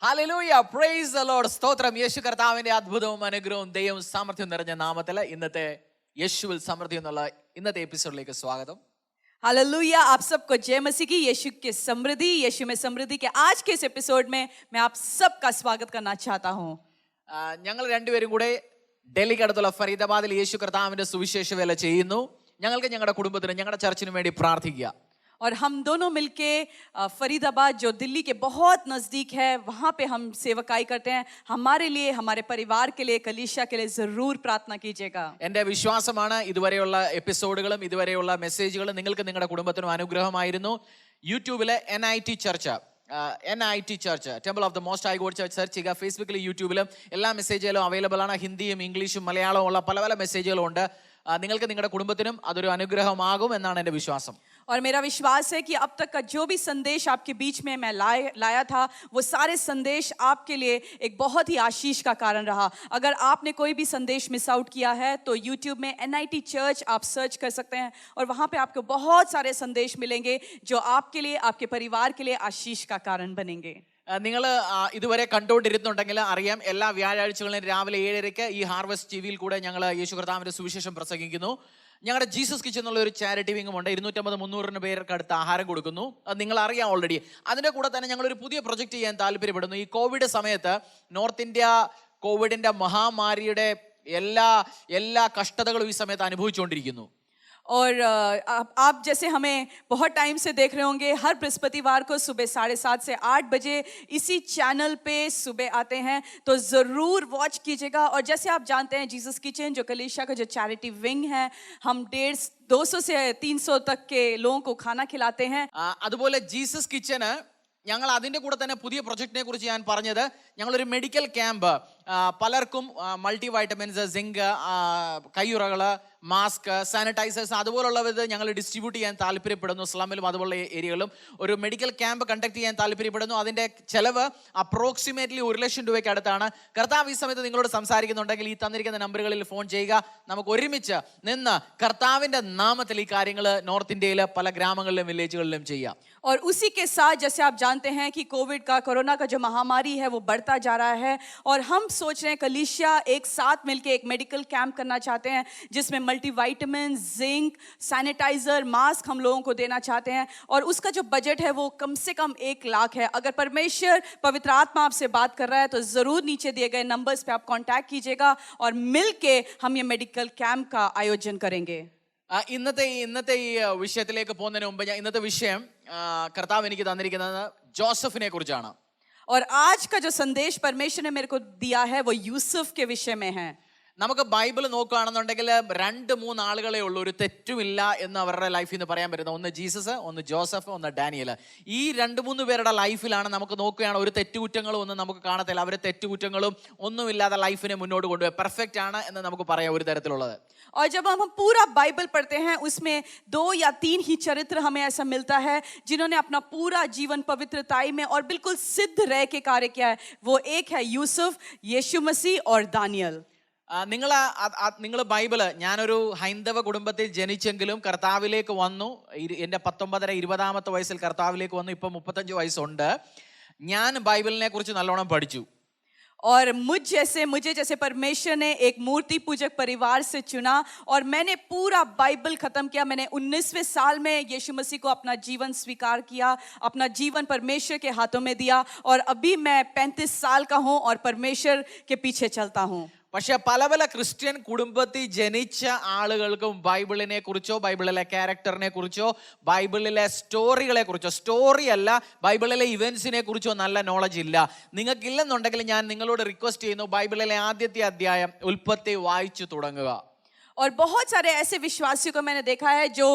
Hallelujah, praise the Lord. സ്തോത്രം. യേശു കർത്താവിന്റെ അത്ഭുതവും അനുഗ്രഹവും ദൈവവും സാമർത്ഥ്യവും നിറഞ്ഞ നാമത്തിൽ ഇന്നത്തെ യേശുവിൽ സമൃദ്ധി എന്നുള്ള ഇന്നത്തെ എപ്പിസോഡിലേക്ക് സ്വാഗതം. हालेलुया, आप सबको जय मसीह की, यीशु के समृद्धि, यीशु में समृद्धि के आज के इस एपिसोड में मैं आप सबका स्वागत करना चाहता हूँ. ഞങ്ങൾ രണ്ടുപേരും കൂടെ ഡൽഹിക്ക് അടുത്തുള്ള ഫരീദാബാദിൽ യേശു കർത്താവിന്റെ സുവിശേഷ വേല ചെയ്യുന്നു. ഞങ്ങൾക്ക് ഞങ്ങളുടെ കുടുംബത്തിനും ഞങ്ങളുടെ ചർച്ചിനും വേണ്ടി പ്രാർത്ഥിക്കുക. और हम दोनों मिलके फरीदाबाद जो दिल्ली के बहुत नज़दीक है वहाँ पे हम सेवकाई करते हैं. हमारे लिए, हमारे परिवार के लिए, कलीसिया के लिए ज़रूर प्रार्थना कीजिएगा. എൻ്റെ വിശ്വാസമാണ് ഇതുവരെയുള്ള എപ്പിസോഡുകളും ഇതുവരെയുള്ള മെസ്സേജുകളും നിങ്ങൾക്ക് നിങ്ങളുടെ കുടുംബത്തിനും അനുഗ്രഹമായിരുന്നു. യൂട്യൂബിലെ NIT church, NIT church, temple of the most high God church search ചെയ്യുക. ഫേസ്ബുക്കിലും യൂട്യൂബിലും എല്ലാ മെസ്സേജുകളും അവൈലബിൾ ആണ്. ഹിന്ദിയും ഇംഗ്ലീഷും മലയാളവും ഉള്ള പല പല മെസ്സേജുകളും ഉണ്ട്. നിങ്ങൾക്ക് നിങ്ങളുടെ കുടുംബത്തിനും അതൊരു അനുഗ്രഹമാകും എന്നാണ് എൻ്റെ വിശ്വാസം. और मेरा विश्वास है कि अब तक का जो भी संदेश आपके बीच में मैं लाया था वो सारे संदेश आपके लिए एक बहुत ही आशीष का कारण रहा. अगर आपने कोई भी संदेश मिस आउट किया है तो YouTube में NIT चर्च आप सर्च कर सकते हैं और वहाँ पे आपको बहुत सारे संदेश मिलेंगे जो आपके लिए, आपके परिवार के लिए आशीष का कारण बनेंगे. നിങ്ങൾ ഇതുവരെ കണ്ടുകൊണ്ടിരുന്നുണ്ടെങ്കിൽ അറിയാം, എല്ലാ വ്യാഴാഴ്ചകളിലും രാവിലെ 7:30 ഈ ഹാർവസ്റ്റ് ടിവിയിൽ കൂടെ ഞങ്ങൾ യേശു കർത്താവിന്റെ സുവിശേഷം പ്രസംഗിക്കുന്നു. ഞങ്ങളുടെ ജീസസ് കിച്ചൻ എന്നുള്ള ഒരു ചാരിറ്റി വിങ്ങും ഉണ്ട്. 250-300 പേർക്ക് അടുത്ത് ആഹാരം കൊടുക്കുന്നു. അത് നിങ്ങൾ അറിയാം ഓൾറെഡി. അതിൻ്റെ കൂടെ തന്നെ ഞങ്ങളൊരു പുതിയ പ്രൊജക്റ്റ് ചെയ്യാൻ താല്പര്യപ്പെടുന്നു. ഈ കോവിഡ് സമയത്ത് നോർത്ത് ഇന്ത്യ കോവിഡിന്റെ മഹാമാരിയുടെ എല്ലാ കഷ്ടതകളും ഈ സമയത്ത് അനുഭവിച്ചുകൊണ്ടിരിക്കുന്നു. और आप जैसे हमें बहुत टाइम से देख रहे होंगे, हर बृहस्पतिवार को सुबह 7:30 से 8 बजे इसी चैनल पे सुबह आते हैं, तो ज़रूर वॉच कीजिएगा. और जैसे आप जानते हैं जीसस किचन जो कलीसिया का जो चैरिटी विंग है, हम 200 से 300 तक के लोगों को खाना खिलाते हैं. അതുപോലെ ജീസസ് കിച്ചന് ഞങ്ങൾ അതിൻ്റെ കൂടെ തന്നെ പുതിയ പ്രൊജക്റ്റിനെ കുറിച്ച് ഞാൻ പറഞ്ഞത്, ഞങ്ങളൊരു മെഡിക്കൽ ക്യാമ്പ് പലർക്കും മൾട്ടി വൈറ്റമിൻസ്, സിങ്ക്, കയ്യുറകൾ, മാസ്ക്, സാനിറ്റൈസേഴ്സ് അതുപോലുള്ളത് ഞങ്ങൾ ഡിസ്ട്രിബ്യൂട്ട് ചെയ്യാൻ താല്പര്യപ്പെടുന്നു. സ്ലമ്മിലും അതുപോലുള്ള ഏരിയകളിലും ഒരു മെഡിക്കൽ ക്യാമ്പ് കണ്ടക്ട് ചെയ്യാൻ താല്പര്യപ്പെടുന്നു. അതിൻ്റെ ചെലവ് അപ്രോക്സിമേറ്റ്ലി 1 ലക്ഷം രൂപയ്ക്ക് അടുത്താണ്. കർത്താവ് ഈ സമയത്ത് നിങ്ങളോട് സംസാരിക്കുന്നുണ്ടെങ്കിൽ ഈ തന്നിരിക്കുന്ന നമ്പറുകളിൽ ഫോൺ ചെയ്യുക. നമുക്ക് ഒരുമിച്ച് നിന്ന് കർത്താവിൻ്റെ നാമത്തിൽ ഈ കാര്യങ്ങൾ നോർത്ത് ഇന്ത്യയിലെ പല ഗ്രാമങ്ങളിലും വില്ലേജുകളിലും ചെയ്യാം. और उसी के साथ जैसे आप जानते हैं कि कोरोना का जो महामारी है वो बढ़ता जा रहा है और हम सोच रहे हैं कलीसिया एक साथ मिलके एक मेडिकल कैंप करना चाहते हैं जिसमें मल्टीविटामिन, जिंक, सैनिटाइजर, मास्क हम लोगों को देना चाहते हैं. और उसका जो बजट है वो कम से कम 1 लाख है. अगर परमेश्वर पवित्र आत्मा आपसे बात कर रहा है तो ज़रूर नीचे दिए गए नंबर्स पे आप कॉन्टैक्ट कीजिएगा और मिलके हम ये मेडिकल कैंप का आयोजन करेंगे. ഇന്നത്തെ ഈ വിഷയത്തിലേക്ക് പോകുന്നതിന് മുമ്പ് ഇന്നത്തെ വിഷയം കർത്താവ് എനിക്ക് തന്നിരിക്കുന്നത് ജോസഫിനെ കുറിച്ചാണ്. और आज का जो संदेश परमेश्वर ने मेरे को दिया है वो यूसुफ के विषय में है. നമുക്ക് ബൈബിൾ നോക്കുകയാണെന്നുണ്ടെങ്കിൽ 2-3 ആളുകളെ ഉള്ളൂ ഒരു തെറ്റുമില്ല എന്ന് അവരുടെ ലൈഫിൽ നിന്ന് പറയാൻ പറ്റുന്നത്. ഒന്ന് ജീസസ്, ഒന്ന് ജോസഫ്, ഒന്ന് ഡാനിയൽ. ഈ 2-3 പേരുടെ ലൈഫിലാണ് നമുക്ക് നോക്കുകയാണ് ഒരു തെറ്റുകുറ്റങ്ങളും ഒന്നും നമുക്ക് കാണത്തില്ല. അവർ തെറ്റുകുറ്റങ്ങളും ഒന്നുമില്ലാതെ ലൈഫിനെ മുന്നോട്ട് കൊണ്ടുപോയി പെർഫെക്റ്റ് ആണ് എന്ന് നമുക്ക് പറയാം ഒരു തരത്തിലുള്ളത്. और जब हम पूरा बाइबल पढ़ते हैं उसमें 2 या 3 ही चरित्र हमें ऐसा मिलता है जिन्होंने अपना पूरा जीवन पवित्रताई में और बिल्कुल सिद्ध रह के कार्य किया है. वो एक है यूसुफ, यीशु मसीह और दानियल. നിങ്ങൾ ബൈബിള്, ഞാനൊരു ഹൈന്ദവ കുടുംബത്തിൽ ജനിച്ചെങ്കിലും കർത്താവിലേക്ക് വന്നു. എൻ്റെ 19-20 വയസ്സിൽ കർത്താവിലേക്ക് വന്നു. ഇപ്പം 35 വയസ്സുണ്ട്. ഞാൻ ബൈബിളിനെ കുറിച്ച് നല്ലോണം പഠിച്ചു. और मुझे जैसे परमेश्वर ने एक मूर्ति पूजक परिवार से चुना और मैंने पूरा बाइबल खत्म किया. मैंने 19वें साल में यीशु मसीह को अपना जीवन स्वीकार किया, अपना जीवन परमेश्वर के हाथों में दिया और अभी मैं 35 साल का हूँ और परमेश्वर के पीछे चलता हूँ. പക്ഷെ പല പല ക്രിസ്ത്യൻ കുടുംബത്തിൽ ജനിച്ച ആളുകൾക്കും ബൈബിളിനെ കുറിച്ചോ ബൈബിളിലെ ക്യാരക്ടറിനെ കുറിച്ചോ ബൈബിളിലെ സ്റ്റോറികളെ കുറിച്ചോ, സ്റ്റോറി അല്ല ബൈബിളിലെ ഇവന്റ്സിനെ കുറിച്ചോ നല്ല നോളജ് ഇല്ല. നിങ്ങൾക്കില്ലെന്നുണ്ടെങ്കിൽ ഞാൻ നിങ്ങളോട് റിക്വസ്റ്റ് ചെയ്യുന്നു, ബൈബിളിലെ ആദ്യത്തെ അധ്യായം ഉൽപ്പത്തി വായിച്ചു തുടങ്ങുക. और बहुत सारे ऐसे विश्वासियों को मैंने देखा है जो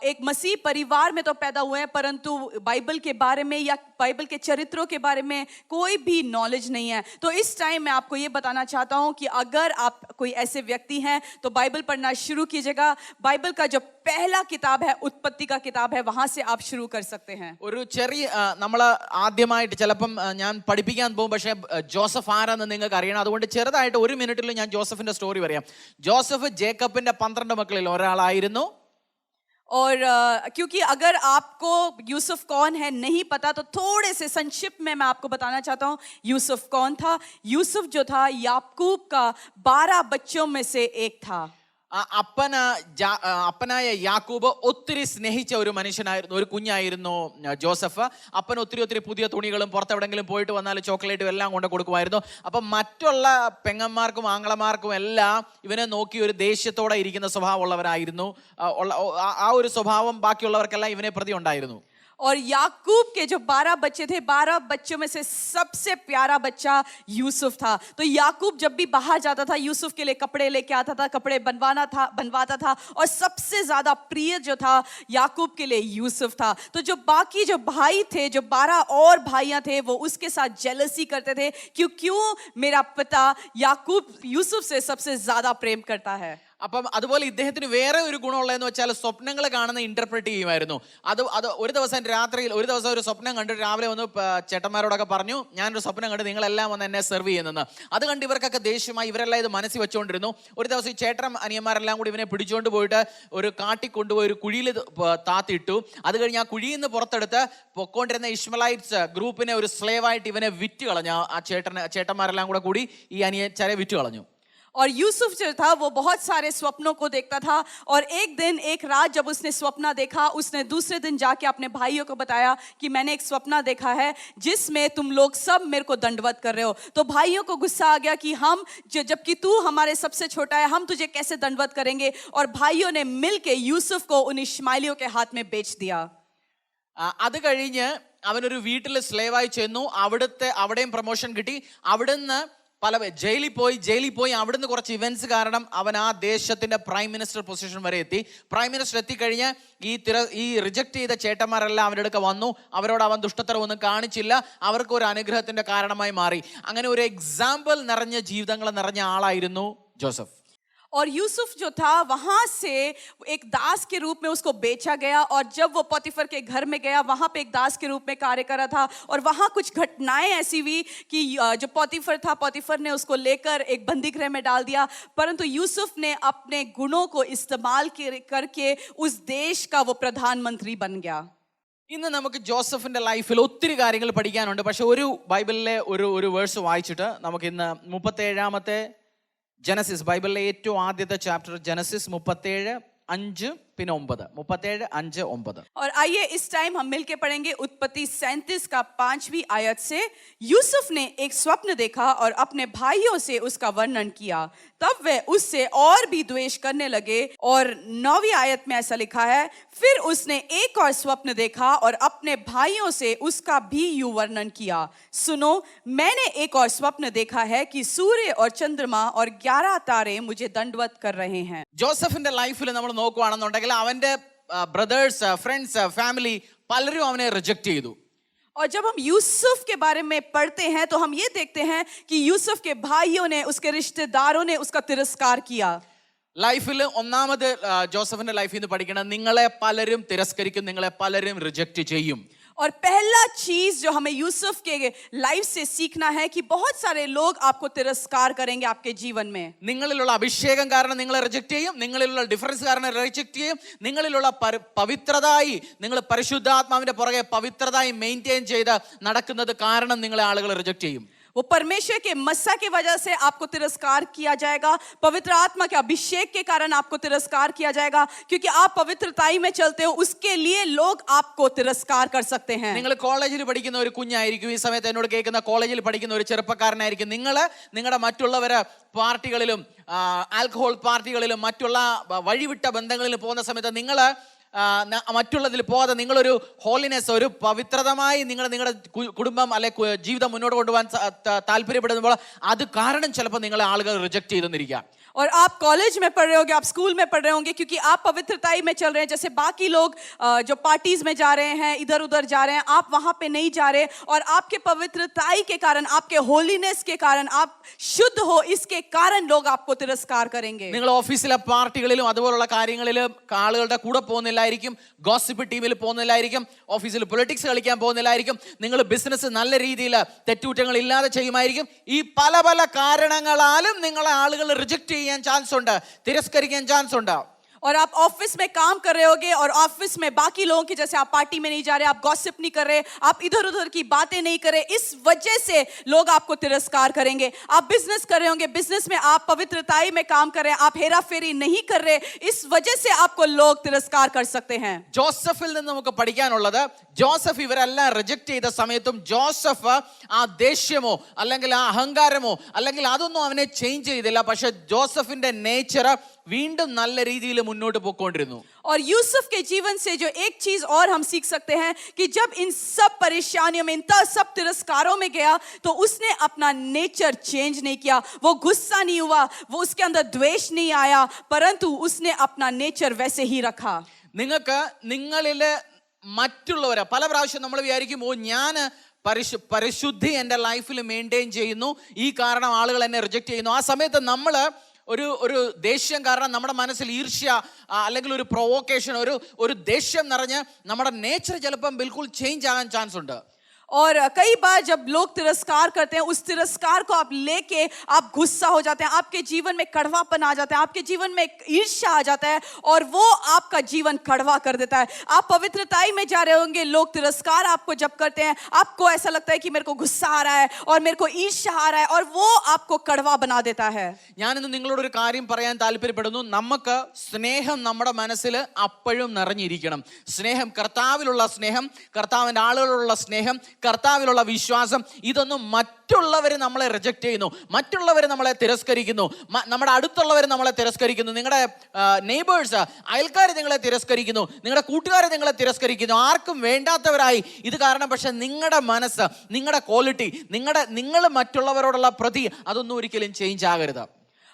एक मसीह परिवार में तो पैदा हुए हैं परंतु बाइबल के बारे में या बाइबल के चरित्रों के बारे में कोई भी नॉलेज नहीं है. तो इस टाइम मैं आपको ये बताना चाहता हूँ कि अगर आप कोई ऐसे व्यक्ति हैं तो बाइबल पढ़ना शुरू कीजिएगा. बाइबल का जो पहला किताब है उत्पत्ति का किताब है, वहां से आप शुरू कर सकते हैं. ഒരു ചെറിയ നമ്മൾ ആദ്യമായിട്ട് ചിലപ്പം ഞാൻ പഠിപ്പിക്കാൻ പോകും, പക്ഷേ ജോസഫ് ആരാന്ന് നിങ്ങൾക്ക് അറിയണം. അതുകൊണ്ട് ചെറുതായിട്ട് 1 മിനിറ്റിൽ ഞാൻ ജോസഫിന്റെ സ്റ്റോറി പറയാം. ജോസഫ് ജേക്കബിന്റെ 12 മക്കളിൽ ഒരാളായിരുന്നു. और क्योंकि अगर आपको यूसुफ कौन है नहीं पता तो थोड़े से संक्षिप्त में मैं आपको बताना चाहता हूँ यूसुफ कौन था। यूसुफ जो था याकूब का 12 बच्चों में से एक था। അപ്പനായ യാക്കൂബ് ഒത്തിരി സ്നേഹിച്ച ഒരു മനുഷ്യനായിരുന്നു, ഒരു കുഞ്ഞായിരുന്നു ജോസഫ്. അപ്പൻ ഒത്തിരി ഒത്തിരി പുതിയ തുണികളും പുറത്തെവിടെങ്കിലും പോയിട്ട് വന്നാൽ ചോക്ലേറ്റും എല്ലാം കൊണ്ട് കൊടുക്കുമായിരുന്നു. അപ്പം മറ്റുള്ള പെങ്ങന്മാർക്കും ആങ്ങളമാർക്കും എല്ലാം ഇവനെ നോക്കി ഒരു ദേഷ്യത്തോടെ ഇരിക്കുന്ന സ്വഭാവമുള്ളവരായിരുന്നു. ആ ഒരു സ്വഭാവം ബാക്കിയുള്ളവർക്കെല്ലാം ഇവനെ പ്രതി ഉണ്ടായിരുന്നു. और याकूब के जो 12 बच्चे थे, 12 बच्चों में से सबसे प्यारा बच्चा यूसुफ था। तो याकूब जब भी बाहर जाता था यूसुफ के लिए कपड़े लेके आता था, कपड़े बनवाता था और सबसे ज्यादा प्रिय जो था याकूब के लिए यूसुफ था। तो जो बाकी जो भाई थे, जो 12 और भाइयां थे, वो उसके साथ जेलसी करते थे क्यों मेरा पिता याकूब यूसुफ से सबसे ज्यादा प्रेम करता है। അപ്പം അതുപോലെ ഇദ്ദേഹത്തിന് വേറെ ഒരു ഗുണമുള്ളതെന്ന് വെച്ചാൽ സ്വപ്നങ്ങൾ കാണുന്ന ഇന്റർപ്രറ്റ് ചെയ്യുമായിരുന്നു. അത് ഒരു ദിവസം രാത്രിയിൽ ഒരു സ്വപ്നം കണ്ടിട്ട് രാവിലെ വന്ന് ചേട്ടന്മാരോടൊക്കെ പറഞ്ഞു, ഞാനൊരു സ്വപ്നം കണ്ട് നിങ്ങളെല്ലാം വന്ന് എന്നെ സെർവ് ചെയ്യുന്നെന്ന്. അത് കണ്ട് ഇവർക്കൊക്കെ ദേഷ്യമായി, ഇവരെല്ലാം ഇത് മനസ്സിൽ വെച്ചുകൊണ്ടിരുന്നു. ഒരു ദിവസം ഈ ചേട്ടൻ അനിയന്മാരെല്ലാം കൂടി ഇവനെ പിടിച്ചുകൊണ്ട് പോയിട്ട് ഒരു കാട്ടിക്കൊണ്ടുപോയി ഒരു കുഴിയിൽ താത്തിട്ടു. അത് കഴിഞ്ഞ് ആ കുഴിയിൽ നിന്ന് പുറത്തെടുത്ത് പൊക്കോണ്ടിരുന്ന ഇഷ്മലൈറ്റ്സ് ഗ്രൂപ്പിനെ ഒരു സ്ലേവായിട്ട് ഇവനെ വിറ്റ് കളഞ്ഞു. ആ ചേട്ടന്മാരെല്ലാം കൂടി ഈ അനിയച്ചാരെ വിറ്റ് കളഞ്ഞു. और यूसुफ जो था वो बहुत सारे स्वप्नों को देखता था और एक दिन एक रात जब उसने स्वप्न देखा, उसने दूसरे दिन जाके अपने भाइयों को बताया कि मैंने एक स्वप्न देखा है जिसमें तुम लोग सब मेरे को दंडवत कर रहे हो। तो भाइयों को गुस्सा आ गया कि हम जबकि तू हमारे सबसे छोटा है, हम तुझे कैसे दंडवत करेंगे। और भाइयों ने मिलके यूसुफ को उन इश्माइलियों के हाथ में बेच दिया। അത് കഴിഞ്ഞ് അവനൊരു വീട്ടിൽ സ്ലേവായി ചെന്നു. അവിടെയും പ്രൊമോഷൻ കിട്ടി. അവിടുന്ന് ജയിലിൽ പോയി അവിടുന്ന് കുറച്ച് ഇവന്റ്സ് കാരണം അവൻ ആ ദേശത്തിന്റെ പ്രൈം മിനിസ്റ്റർ പൊസിഷൻ വരെ എത്തി. പ്രൈം മിനിസ്റ്റർ എത്തിക്കഴിഞ്ഞ് ഈ റിജക്ട് ചെയ്ത ചേട്ടന്മാരെല്ലാം അവരുടെ അടുക്ക വന്നു. അവരോട് അവൻ ദുഷ്ടത്തരമൊന്നും കാണിച്ചില്ല. അവർക്ക് ഒരു അനുഗ്രഹത്തിന്റെ കാരണമായി മാറി. അങ്ങനെ ഒരു എക്സാമ്പിൾ നിറഞ്ഞ ജീവിതങ്ങൾ നിറഞ്ഞ ആളായിരുന്നു ജോസഫ്. और यूसुफ जो था वहां से एक दास के रूप में उसको बेचा गया और जब वो पोतीफर के घर में गया वहां पे एक दास के रूप में कार्य कर रहा था और वहां कुछ घटनाएं ऐसी हुई कि जो पोतीफर ने उसको लेकर एक बंदीगृह में डाल दिया। परंतु यूसुफ ने अपने गुणों को इस्तेमाल करके उस देश का वो प्रधानमंत्री बन गया। ഇന്ന് നമുക്ക് ജോസഫിന്റെ ലൈഫിൽ ഒത്തിരി കാര്യങ്ങൾ പഠിക്കാനുണ്ട്. പക്ഷെ ഒരു ബൈബിളിലെ ഒരു വേഴ്സ് വായിച്ചിട്ട് നമുക്ക് ഇന്ന് 37 ജനസിസ്, ബൈബിളിലെ ഏറ്റവും ആദ്യത്തെ ചാപ്റ്റർ ജനസിസ് 37:5 പിന്നെ 9. 37:5-9. और आइए इस टाइम हम मिलके पढ़ेंगे उत्पत्ति 37 का 5वीं आयत से। यूसुफ ने एक स्वप्न देखा और अपने भाइयों से उसका वर्णन किया, तब वे उससे और भी द्वेष करने लगे। और 9वीं आयत में ऐसा लिखा है, फिर उसने एक और स्वप्न देखा और अपने भाइयों से उसका भी यूं वर्णन किया, सुनो मैंने एक और स्वप्न देखा है कि सूर्य और चंद्रमा और 11 तारे मुझे दंडवत कर रहे हैं। ജോസഫിന്റെ ലൈഫിൽ നമ്മൾ നോക്കുകയാണെന്നുണ്ടെങ്കിൽ അവന്റെ ബ്രദേഴ്സ്, ഫ്രണ്ട്സ്, ഫാമിലി പലരും അവനെ റിജക്ട് ചെയ്തു. और जब हम यूसुफ के बारे में पढ़ते हैं तो हम ये देखते हैं कि यूसुफ के भाइयों ने, उसके रिश्तेदारों ने उसका तिरस्कार किया। ലൈഫിൽ ഒന്നാമത് ജോസഫിന്റെ ലൈഫിൽ നിന്ന് പഠിക്കണം, നിങ്ങളെ പലരും തിരസ്കരിക്കും, നിങ്ങളെ പലരും റിജക്ട് ചെയ്യും. और पहला चीज जो हमें यूसुफ के लाइफ से सीखना है कि बहुत सारे लोग आपको तिरस्कार करेंगे आपके जीवन में। നിങ്ങളിലുള്ള അഭിഷേകം കാരണം നിങ്ങളെ റിജക്ട് ചെയ്യും, നിങ്ങളിലുള്ള ഡിഫറൻസ് കാരണം റിജക്ട് ചെയ്യും, നിങ്ങളിലുള്ള പവിത്രതായി, നിങ്ങൾ പരിശുദ്ധാത്മാവിന്റെ പുറകെ പവിത്രതായി മെയിൻറ്റെയിൻ ചെയ്ത് നടക്കുന്നത് കാരണം നിങ്ങളെ ആളുകൾ റിജക്ട് ചെയ്യും. वो परमेश्वर के मस्सा की वजह से आपको तिरस्कार किया जाएगा, पवित्र आत्मा के अभिषेक के कारण आपको तिरस्कार किया जाएगा, क्योंकि आप पवित्रताई में चलते हो, उसके लिए लोग आपको तिरस्कार कर सकते हैं। നിങ്ങൾ കോളേജിൽ പഠിക്കുന്ന ഒരു കുഞ്ഞായിരിക്കും, ഈ സമയത്ത് എന്നോട് കേൾക്കുന്ന കോളേജിൽ പഠിക്കുന്ന ഒരു ചെറുപ്പക്കാരനായിരിക്കും. നിങ്ങളുടെ മറ്റുള്ളവരെ പാർട്ടികളിലും ആൽക്കഹോൾ പാർട്ടികളിലും മറ്റുള്ള വഴിവിട്ട ബന്ധങ്ങളിലും പോകുന്ന സമയത്ത് നിങ്ങൾ മറ്റുള്ളതിൽ പോകാതെ നിങ്ങളൊരു ഹോളിനെസ്, ഒരു പവിത്രതമായി നിങ്ങളുടെ കുടുംബം അല്ലെ ജീവിതം മുന്നോട്ട് കൊണ്ടുപോകാൻ താല്പര്യപ്പെടുമ്പോൾ അത് കാരണം ചിലപ്പോൾ നിങ്ങളെ ആളുകൾ റിജക്ട് ചെയ്തെന്നിരിക്കാം. और आप कॉलेज में पढ़ रहे होंगे, आप स्कूल में पढ़ रहे होंगे, क्योंकि आप पवित्रताई में चल रहे हैं। जैसे बाकी लोग जो पार्टीज में जा रहे हैं, इधर उधर जा रहे हैं, आप वहां पे नहीं जा रहे। और आपके पवित्रताई के कारण, आपके होलीनेस के कारण, आप शुद्ध हो, इसके कारण लोग आपको तिरस्कार करेंगे। നിങ്ങൾ ഓഫീസിലെ പാർട്ടികളിലും അതുപോലുള്ള കാര്യങ്ങളിലും ആളുകളുടെ കൂടെ പോകുന്നില്ലായിരിക്കും, ഗോസിപ്പ് ടീമിൽ പോകുന്നില്ലായിരിക്കും, ഓഫീസിൽ പൊളിറ്റിക്സ് കളിക്കാൻ പോകുന്നില്ലായിരിക്കും, നിങ്ങൾ ബിസിനസ് നല്ല രീതിയിൽ തെറ്റുകുറ്റങ്ങൾ ഇല്ലാതെ ചെയ്യുമായിരിക്കും. ഈ പല പല കാരണങ്ങളാലും നിങ്ങളെ ആളുകൾ റിജക്ട് ചെയ്യാൻ ചാൻസ് ഉണ്ട്, തിരസ്കരിക്കാൻ ചാൻസ് ഉണ്ട്. और आप ऑफिस में काम कर रहे होगे और ऑफिस में बाकी लोगों की जैसे आप पार्टी में नहीं जा रहे, आप गॉसिप नहीं कर रहे, आप इधर उधर की बातें नहीं कर रहे, इस वजह से लोग आपको तिरस्कार करेंगे। आप बिजनेस कर रहे होंगे, बिजनेस में आप पवित्रताई में काम कर रहे हैं, आप हेरा फेरी नहीं कर रहे, इस वजह से आपको लोग तिरस्कार कर सकते हैं। ജോസഫിൽ നിന്ന് നമുക്ക് പഠിക്കാനുള്ളത്, ജോസഫ് ഇവരെല്ലാം റിജക്ട് ചെയ്ത സമയത്തും ജോസഫ് ആ ദേഷ്യമോ അല്ലെങ്കിൽ ആ അഹങ്കാരമോ അല്ലെങ്കിൽ അതൊന്നും അവനെ ചേഞ്ച് ചെയ്തില്ല. പക്ഷെ ജോസഫിന്റെ നേച്ചർ വീണ്ടും നല്ല രീതിയിൽ മുന്നോട്ട് പോയിക്കൊണ്ടിരുന്നു. और यूसुफ के जीवन से जो एक चीज और हम सीख सकते हैं कि जब इन सब परेशानियों में, इन सब तिरस्कारों में गया तो उसने अपना नेचर चेंज नहीं किया, वो गुस्सा नहीं हुआ, वो उसके अंदर द्वेष नहीं आया, परंतु उसने अपना नेचर वैसे ही रखा। നിങ്ങൾക്ക് നിങ്ങളില് മറ്റുള്ളവരെ പല പ്രാവശ്യം നമ്മൾ വിചാരിക്കും, ഓ ഞാൻ പരിശുദ്ധി എൻ്റെ ലൈഫിൽ മെയിൻറ്റെയിൻ ചെയ്യുന്നു, ഈ കാരണം ആളുകൾ എന്നെ റിജക്റ്റ് ചെയ്യുന്നു. ആ സമയത്ത് നമ്മൾ ഒരു ദേഷ്യം കാരണം നമ്മുടെ മനസ്സിൽ ഈർഷ്യ അല്ലെങ്കിൽ ഒരു പ്രൊവോക്കേഷൻ, ഒരു ദേഷ്യം നിറഞ്ഞ് നമ്മുടെ നേച്ചർ ചിലപ്പം ബിൽക്കുൽ ചേഞ്ച് ആകാൻ ചാൻസ് ഉണ്ട്. और कई बार जब लोग तिरस्कार करते हैं, उस तिरस्कार को आप लेके आप गुस्सा हो जाते हैं, आपके जीवन में कड़वापन आ जाता है, आपके जीवन में ईर्ष्या आ जाता है और वो आपका जीवन कड़वा कर देता है। आप पवित्रताई में जा रहे होंगे, लोग तिरस्कार आपको जब करते हैं, आपको ऐसा लगता है कि मेरे को गुस्सा आ रहा है और मेरे को ईर्ष्या आ रहा है और वो आपको कड़वा बना देता है। ഞാനിന്ന് നിങ്ങളോടൊരു കാര്യം പറയാൻ താല്പര്യപ്പെടുന്നു. നമുക്ക് സ്നേഹം നമ്മുടെ മനസ്സിൽ അപ്പോഴും നിറഞ്ഞിരിക്കണം. സ്നേഹം, കർത്താവിലുള്ള സ്നേഹം, കർത്താവിൻ്റെ ആളുകളുള്ള സ്നേഹം, കർത്താവിലുള്ള വിശ്വാസം, ഇതൊന്നും മറ്റുള്ളവർ നമ്മളെ റിജക്റ്റ് ചെയ്യുന്നു, മറ്റുള്ളവർ നമ്മളെ തിരസ്കരിക്കുന്നു, നമ്മുടെ അടുത്തുള്ളവർ നമ്മളെ തിരസ്കരിക്കുന്നു, നിങ്ങളുടെ നെയ്ബേഴ്സ്, അയൽക്കാർ നിങ്ങളെ തിരസ്കരിക്കുന്നു, നിങ്ങളുടെ കൂട്ടുകാർ നിങ്ങളെ തിരസ്കരിക്കുന്നു, ആർക്കും വേണ്ടാത്തവരായി ഇത് കാരണം. പക്ഷെ നിങ്ങളുടെ മനസ്സ്, നിങ്ങളുടെ ക്വാളിറ്റി, നിങ്ങൾ മറ്റുള്ളവരോടുള്ള പ്രതി, അതൊന്നും ഒരിക്കലും ചേഞ്ച് ആകരുത്.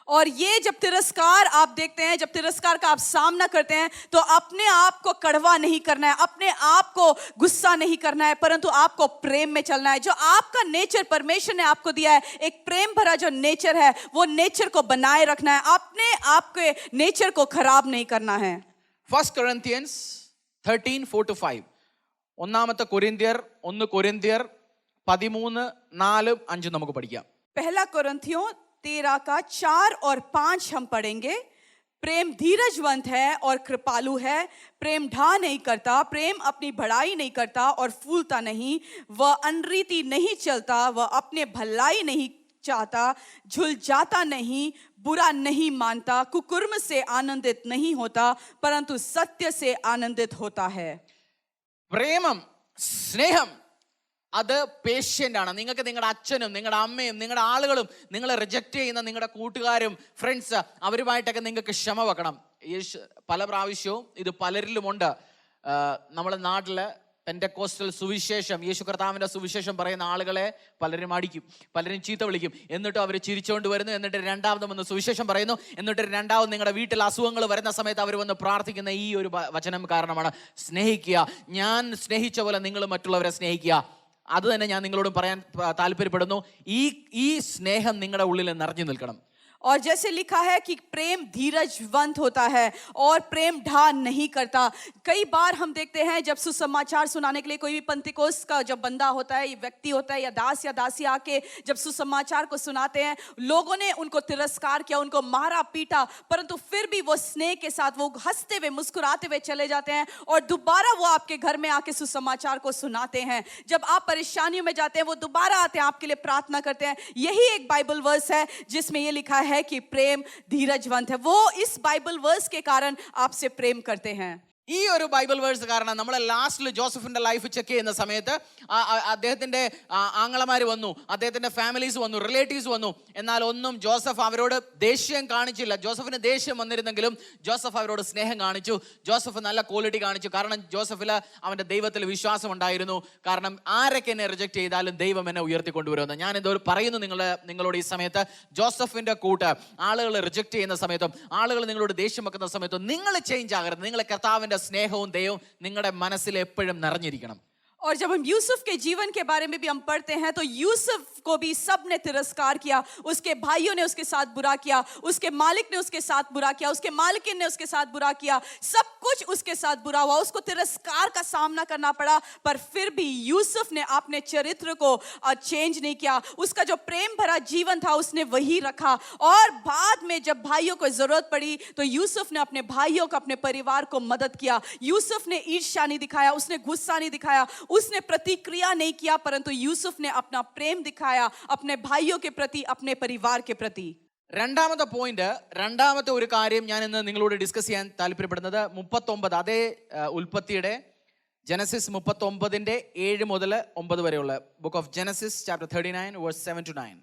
और ये जब तिरस्कार आप देखते हैं, जब तिरस्कार का आप सामना करते हैं, तो अपने आप को कड़वा नहीं करना है, अपने आप को गुस्सा नहीं करना है, परंतु आपको प्रेम में चलना है। जो आपका नेचर परमेश्वर ने आपको दिया है, एक प्रेम भरा जो नेचर है, वो नेचर को बनाए रखना है, अपने आप के नेचर को खराब नहीं करना है। 1 Corinthians 13:4-5. ഒന്നാമത്തെ കൊരിന്ത്യർ 1 കൊരിന്ത്യർ 13:4-5 നമുക്ക് പഠിക്കാം. पहला कोरिन्थियों 13 का 4 और 5 हम पढ़ेंगे। प्रेम धीरजवंत है और कृपालु है, प्रेम ढा नहीं करता, प्रेम अपनी बड़ाई नहीं करता और फूलता नहीं, वह अनरीति नहीं चलता, वह अपने भलाई नहीं चाहता, झुल जाता नहीं, बुरा नहीं मानता, कुकर्म से आनंदित नहीं होता, परंतु सत्य से आनंदित होता है। പ്രേമം, സ്നേഹം, അത് പേഷ്യൻ്റ് ആണ്. നിങ്ങൾക്ക് നിങ്ങളുടെ അച്ഛനും നിങ്ങളുടെ അമ്മയും നിങ്ങളുടെ ആളുകളും നിങ്ങളെ റിജക്റ്റ് ചെയ്യുന്ന നിങ്ങളുടെ കൂട്ടുകാരും ഫ്രണ്ട്സ്, അവരുമായിട്ടൊക്കെ നിങ്ങൾക്ക് ക്ഷമ വെക്കണം. പല പ്രാവശ്യവും ഇത് പലരിലുമുണ്ട്. നമ്മുടെ നാട്ടില് പെന്റക്കോസ്റ്റൽ സുവിശേഷം, യേശു കർത്താവിൻ്റെ സുവിശേഷം പറയുന്ന ആളുകളെ പലരും അടിക്കും, പലരും ചീത്ത വിളിക്കും, എന്നിട്ടും അവർ ചിരിച്ചുകൊണ്ട് വരുന്നു, എന്നിട്ട് രണ്ടാമത് വന്ന് സുവിശേഷം പറയുന്നു, എന്നിട്ട് രണ്ടാമത് നിങ്ങളുടെ വീട്ടിൽ അസുഖങ്ങൾ വരുന്ന സമയത്ത് അവർ വന്ന് പ്രാർത്ഥിക്കുന്ന ഈ ഒരു വചനം കാരണമാണ്. സ്നേഹിക്കുക, ഞാൻ സ്നേഹിച്ച പോലെ നിങ്ങൾ മറ്റുള്ളവരെ സ്നേഹിക്കുക. അത് തന്നെ ഞാൻ നിങ്ങളോട് പറയാൻ താല്പര്യപ്പെടുന്നു. ഈ സ്നേഹം നിങ്ങളുടെ ഉള്ളിൽ നിറഞ്ഞു നിൽക്കണം. और जैसे लिखा है कि प्रेम धीरजवंत होता है और प्रेम ढा नहीं करता। कई बार हम देखते हैं जब सुसमाचार सुनाने के लिए कोई भी पंतिकोस का जब बंदा होता है, व्यक्ति होता है या दास या दासी आके जब सुसमाचार को सुनाते हैं, लोगों ने उनको तिरस्कार किया, उनको मारा पीटा, परंतु फिर भी वो स्नेह के साथ वो हंसते हुए मुस्कुराते हुए चले जाते हैं और दोबारा वो आपके घर में आके सुसमाचार को सुनाते हैं। जब आप परेशानियों में जाते हैं, वो दोबारा आते हैं, आपके लिए प्रार्थना करते हैं। यही एक बाइबल वर्स है जिसमें ये लिखा है कि प्रेम धीरजवंत है। वो इस बाइबल वर्स के कारण आपसे प्रेम करते हैं। ഈ ഒരു ബൈബിൾ വേഴ്സ് കാരണം നമ്മൾ ലാസ്റ്റിൽ ജോസഫിന്റെ ലൈഫ് ചെക്ക് ചെയ്യുന്ന സമയത്ത് അദ്ദേഹത്തിന്റെ ആങ്ങളമാർ വന്നു, അദ്ദേഹത്തിന്റെ ഫാമിലീസ് വന്നു, റിലേറ്റീവ്സ് വന്നു. എന്നാൽ ഒന്നും ജോസഫ് അവരോട് ദേഷ്യം കാണിച്ചില്ല. ജോസഫിന് ദേഷ്യം വന്നിരുന്നെങ്കിലും ജോസഫ് അവരോട് സ്നേഹം കാണിച്ചു. ജോസഫ് നല്ല ക്വാളിറ്റി കാണിച്ചു. കാരണം ജോസഫിൽ അവന്റെ ദൈവത്തിൽ വിശ്വാസം ഉണ്ടായിരുന്നു. കാരണം ആരൊക്കെ എന്നെ റിജക്ട് ചെയ്താലും ദൈവം എന്നെ ഉയർത്തിക്കൊണ്ടുവരുമെന്ന് ഞാൻ എന്തോ പറയുന്നു നിങ്ങളോട് ഈ സമയത്ത്. ജോസഫിന്റെ കൂട്ട് ആളുകൾ റിജക്ട് ചെയ്യുന്ന സമയത്തും ആളുകൾ നിങ്ങളോട് ദേഷ്യം വെക്കുന്ന സമയത്തും നിങ്ങൾ ചേഞ്ച് ആകരുത്. നിങ്ങളെ കർത്താവിന്റെ സ്നേഹവും ദയവും നിങ്ങളുടെ മനസ്സിൽ എപ്പോഴും നിറഞ്ഞിരിക്കണം. और जब हम यूसुफ के जीवन के बारे में भी हम पढ़ते हैं तो यूसुफ को भी सब ने तिरस्कार किया, उसके भाइयों ने उसके साथ बुरा किया, उसके मालिक ने उसके साथ बुरा किया, उसके मालिकिन ने उसके साथ बुरा किया, सब कुछ उसके साथ बुरा हुआ, उसको तिरस्कार का सामना करना पड़ा। पर फिर भी यूसुफ ने अपने चरित्र को चेंज नहीं किया, उसका जो प्रेम भरा जीवन था उसने वही रखा। और बाद में जब भाइयों को जरूरत पड़ी तो यूसुफ ने अपने भाइयों को, अपने परिवार को मदद किया। यूसुफ ने ईर्ष्या नहीं दिखाया, उसने गुस्सा नहीं दिखाया, उसने प्रतिक्रिया नहीं किया, परंतु यूसुफ ने अपना प्रेम दिखाया अपने भाइयों के प्रति, अपने परिवार के प्रति। രണ്ടാമത്തെ പോയിന്റ്, രണ്ടാമത്തെ ഒരു കാര്യം ഞാൻ ഇന്ന് നിങ്ങളോട് ഡിസ്കസ് ചെയ്യാൻ താല്പര്യപ്പെടുന്നത് 39 അതേ ഉൽപ്പത്തിയുടെ ജനസിസ് 39ന്റെ 7 മുതൽ 9 വരെയുള്ള book of Genesis chapter 39 verse 7 to 9.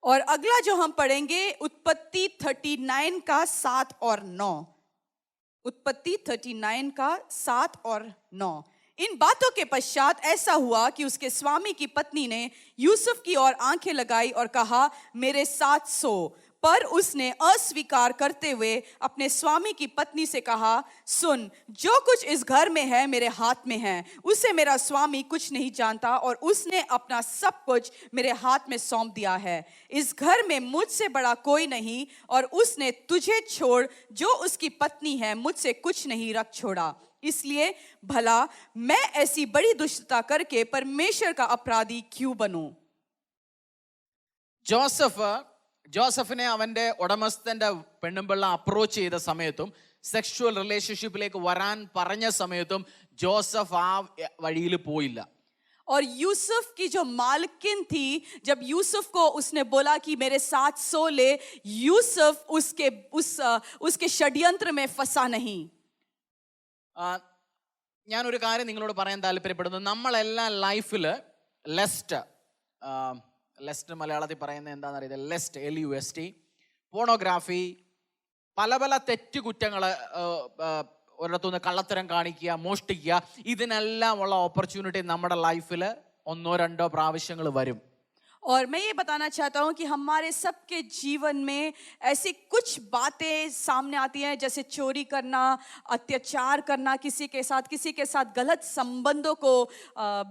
और अगला जो हम पढ़ेंगे उत्पत्ति 39 का 7 और 9। उत्पत्ति 39 का 7 और 9। इन बातों के पश्चात ऐसा हुआ कि उसके स्वामी की पत्नी ने यूसुफ की ओर आंखें लगाई और कहा, मेरे साथ सो। पर उसने अस्वीकार करते हुए अपने स्वामी की पत्नी से कहा, सुन, जो कुछ इस घर में है मेरे हाथ में है, उसे मेरा स्वामी कुछ नहीं जानता और उसने अपना सब कुछ मेरे हाथ में सौंप दिया है। इस घर में मुझसे बड़ा कोई नहीं और उसने तुझे छोड़ जो उसकी पत्नी है मुझसे कुछ नहीं रख छोड़ा। इसलिए भला मैं ऐसी बड़ी दुष्टता करके परमेश्वर का अपराधी क्यों बनूं? ജോസഫിനെ അവന്റെ ഉടമസ്ഥന്റെ പെണ്ണുമ്പിള്ള അപ്രോച്ച് ചെയ്ത സമയത്തും സെക്ഷുവൽ റിലേഷൻഷിപ്പിലേക്ക് വരാൻ പറഞ്ഞ സമയത്തും ജോസഫ് ആ വഴിയിൽ പോയില്ല. और यूसुफ की जो मालकिन थी, जब यूसुफ को उसने बोला कि मेरे साथ सो ले, यूसुफ उसके षड्यंत्र में फंसा नहीं। ഞാനൊരു കാര്യം നിങ്ങളോട് പറയാൻ താല്പര്യപ്പെടുന്നു. നമ്മളെല്ലാം ലൈഫിൽ ലെസ്റ്റ് മലയാളത്തിൽ പറയുന്നത് എന്താണെന്ന് അറിയാം, ലെസ്റ്റ് LUST, പോണോഗ്രാഫി, പല പല തെറ്റുകുറ്റങ്ങൾ, ഒരിടത്തുനിന്ന് കള്ളത്തരം കാണിക്കുക, മോഷ്ടിക്കുക, ഇതിനെല്ലാം ഉള്ള ഓപ്പർച്യൂണിറ്റി നമ്മുടെ ലൈഫിൽ 1-2 പ്രാവശ്യങ്ങൾ വരും. और मैं ये बताना चाहता हूँ कि हमारे सबके जीवन में ऐसी कुछ बातें सामने आती हैं, जैसे चोरी करना, अत्याचार करना, किसी के साथ गलत संबंधों को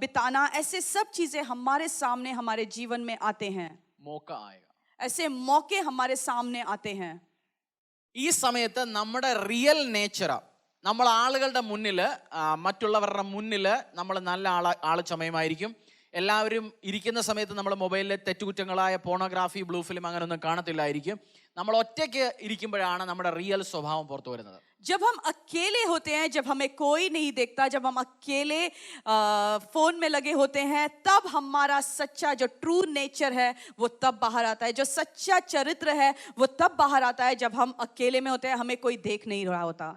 बिताना, ऐसे सब चीजें हमारे सामने हमारे जीवन में आते हैं। मौका आएगा, ऐसे मौके हमारे सामने आते हैं। ഈ സമയത്ത് നമ്മുടെ റിയൽ നേച്ചർ, നമ്മൾ ആളുകളുടെ മുന്നിൽ, മറ്റുള്ളവരുടെ മുന്നിൽ നമ്മൾ നല്ല ആള് ചമയമായിരിക്കും. എല്ലാവരും ഇരിക്കുന്ന സമയത്ത് നമ്മൾ മൊബൈലിലെ തെറ്റുകുറ്റങ്ങളായ പോണോഗ്രാഫി, ബ്ലൂ ഫിലിം അങ്ങനെയൊന്നും കാണത്തില്ലായിരിക്കും. നമ്മൾ ഒറ്റയ്ക്ക് ഇരിക്കുമ്പോഴാണ് നമ്മുടെ റിയൽ സ്വഭാവം പുറത്തു വരുന്നത്. जब हम अकेले होते हैं, जब हमें कोई नहीं देखता, जब हम अकेले फोन में लगे होते हैं, तब हमारा सच्चा जो ट्रू नेचर है वो तब बाहर आता है। जो सच्चा चरित्र है वो तब बाहर आता है जब हम अकेले में होते हैं, हमें कोई देख नहीं रहा होता।